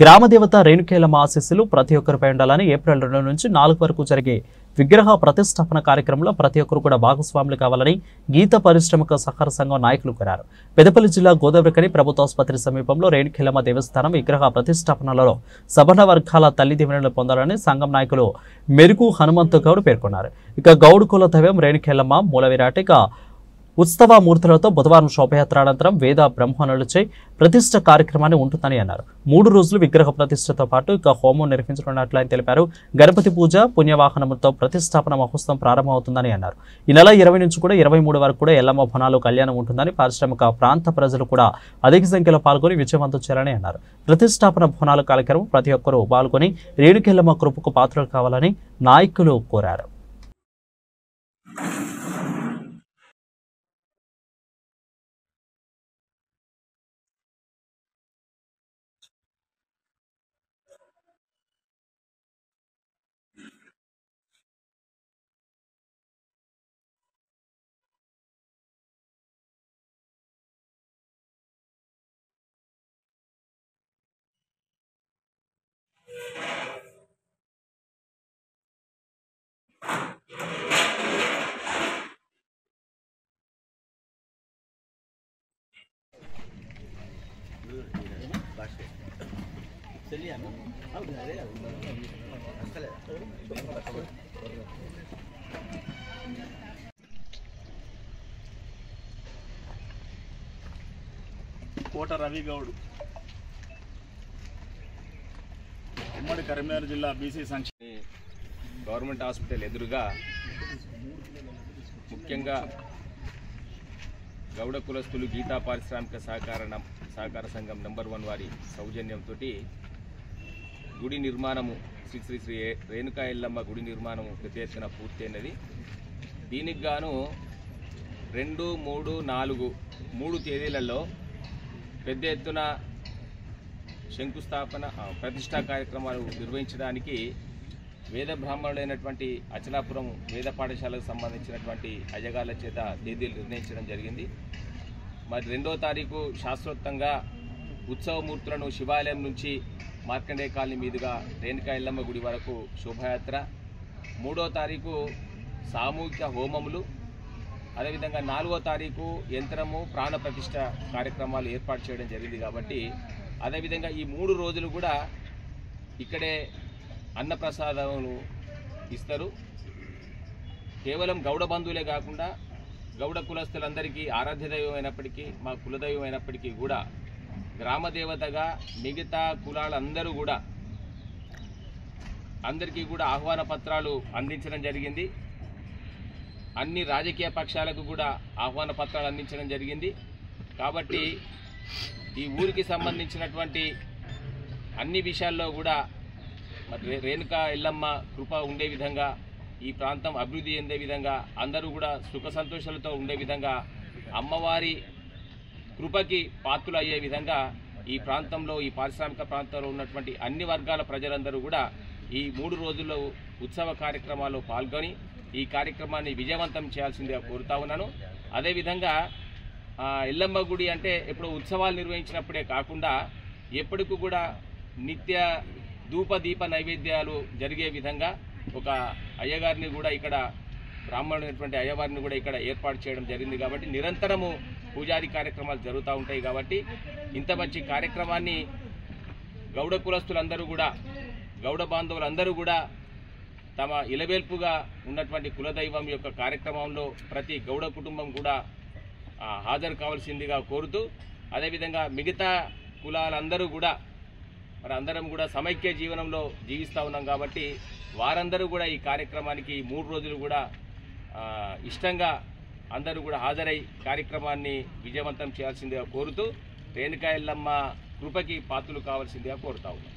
గ్రామదేవత రేణుకేలమ్మ ఆశీస్సులు ప్రతి ఒక్కరిపై ఉండాలని ఏప్రిల్ 2 నుంచి 4 వరకు జరిగే విగ్రహ ప్రతిష్టాపన కార్యక్రమంలో ప్రతి ఒక్కరు కూడా భాగస్వాములు కావాలని గీత పరిశ్రమక సహకార సంఘం నాయకులు కోరారు. పెద్దపల్లి జిల్లా గోదావరికని ప్రభుత్వ ఆసుపత్రి సమీపంలో రేణుకేలమ్మ దేవస్థానం విగ్రహ ప్రతిష్టాపనలలో సవర్ణ వర్గాల తల్లి దీవెనలు పొందాలని సంఘం నాయకులు మెరుగు హనుమంతు గౌడ్ పేర్కొన్నారు. ఇక గౌడ్ కుల దైవం రేణుకేలమ్మ మూల విరాటిక ఉత్సవ మూర్తులతో బుధవారం శోభయాత్ర అనంతరం వేద బ్రహ్మణులచే ప్రతిష్ట కార్యక్రమాన్ని ఉంటుందని అన్నారు. 3 రోజులు విగ్రహ ప్రతిష్టతో పాటు ఇక హోమం నిర్వహించనున్నట్లు ఆయన తెలిపారు. గణపతి పూజ పుణ్యవాహనములతో ప్రతిష్టాపన మహోత్సవం ప్రారంభమవుతుందని అన్నారు. ఈ నెల 20 నుంచి కూడా 23 వరకు కూడా ఎల్లమ్మ బోనాలు కళ్యాణం ఉంటుందని పారిశ్రామిక ప్రాంత ప్రజలు కూడా అధిక సంఖ్యలో పాల్గొని విజయవంతం చేయాలని అన్నారు. ప్రతిష్టాపన బోనాల కార్యక్రమం ప్రతి ఒక్కరూ పాల్గొని రేణుకేలమ్మ కృపకు పాత్రలు కావాలని నాయకులు కోరారు. కోట రవి గౌడ్ ఉమ్మడి కరీంనగర్ జిల్లా బీసీ సంక్షేమ గవర్నమెంట్ హాస్పిటల్ ఎదురుగా ముఖ్యంగా గౌడ కులస్తులు గీతా పారిశ్రామిక సహకార సంఘం నంబర్ 1 వారి సౌజన్యంతో గుడి నిర్మాణము శ్రీ శ్రీ శ్రీ రేణుకా ఎల్లమ్మ గుడి నిర్మాణము పెద్ద ఎత్తున పూర్తయినది. దీనికి గాను 2, 3, 4 3 తేదీలలో పెద్ద ఎత్తున శంకుస్థాపన ప్రతిష్టా కార్యక్రమాలు నిర్వహించడానికి వేద బ్రాహ్మణులైనటువంటి అచలాపురం వేద పాఠశాలకు సంబంధించినటువంటి అయ్యగాళ్ల చేత తేదీలు నిర్ణయించడం జరిగింది. మరి 2వ తారీఖు శాస్త్రోక్తంగా ఉత్సవమూర్తులను శివాలయం నుంచి మార్కండేయ కాలనీ మీదుగా రేణుకా ఎల్లమ్మ గుడి వరకు శోభాయాత్ర, 3వ తారీఖు సామూహిక హోమములు, అదేవిధంగా 4వ తారీఖు యంత్రము ప్రాణ ప్రతిష్ట కార్యక్రమాలు ఏర్పాటు చేయడం జరిగింది. కాబట్టి అదేవిధంగా ఈ 3 రోజులు కూడా ఇక్కడే అన్నప్రసాదములు ఇస్తారు. కేవలం గౌడ బంధువులే కాకుండా గౌడ కులస్తులందరికీ ఆరాధ్య దైవం అయినప్పటికీ మా కులదైవం అయినప్పటికీ కూడా గ్రామదేవతగా మిగతా కులాలందరూ కూడా అందరికీ కూడా ఆహ్వాన పత్రాలు అందించడం జరిగింది. అన్ని రాజకీయ పక్షాలకు కూడా ఆహ్వాన పత్రాలు అందించడం జరిగింది. కాబట్టి ఈ ఊరికి సంబంధించినటువంటి అన్ని విషయాల్లో కూడా మరి రేణుకా ఎల్లమ్మ కృప ఉండే విధంగా, ఈ ప్రాంతం అభివృద్ధి చెందే విధంగా, అందరూ కూడా సుఖ సంతోషాలతో ఉండే విధంగా, అమ్మవారి కృపకి పాత్రలు అయ్యే విధంగా ఈ ప్రాంతంలో, ఈ పారిశ్రామిక ప్రాంతంలో ఉన్నటువంటి అన్ని వర్గాల ప్రజలందరూ కూడా ఈ 3 రోజుల్లో ఉత్సవ కార్యక్రమాల్లో పాల్గొని ఈ కార్యక్రమాన్ని విజయవంతం చేయాల్సిందిగా కోరుతా ఉన్నాను. అదేవిధంగా ఎల్లమ్మ గుడి అంటే ఎప్పుడో ఉత్సవాలు నిర్వహించినప్పుడే కాకుండా ఎప్పటికీ కూడా నిత్య ధూప దీప నైవేద్యాలు జరిగే విధంగా ఒక అయ్యగారిని కూడా ఇక్కడ బ్రాహ్మణుడైనటువంటి అయ్యవారిని కూడా ఇక్కడ ఏర్పాటు చేయడం జరిగింది. కాబట్టి నిరంతరము పూజాది కార్యక్రమాలు జరుగుతూ ఉంటాయి. కాబట్టి ఇంత మంచి కార్యక్రమాన్ని గౌడ కులస్తులందరూ కూడా, గౌడ బాంధవులందరూ కూడా తమ ఇలవేల్పుగా ఉన్నటువంటి కులదైవం యొక్క కార్యక్రమంలో ప్రతి గౌడ కుటుంబం కూడా హాజరు కావాల్సిందిగా కోరుతూ, అదేవిధంగా మిగతా కులాలందరూ కూడా మరి అందరం కూడా సమైక్య జీవనంలో జీవిస్తూ ఉన్నాం. కాబట్టి వారందరూ కూడా ఈ కార్యక్రమానికి 3 రోజులు కూడా ఇష్టంగా అందరూ కూడా హాజరై కార్యక్రమాన్ని విజయవంతం చేయాల్సిందిగా కోరుతూ రేణుకా ఎల్లమ్మ కృపకి పాత్రలు కావాల్సిందిగా కోరుతా ఉన్నాం.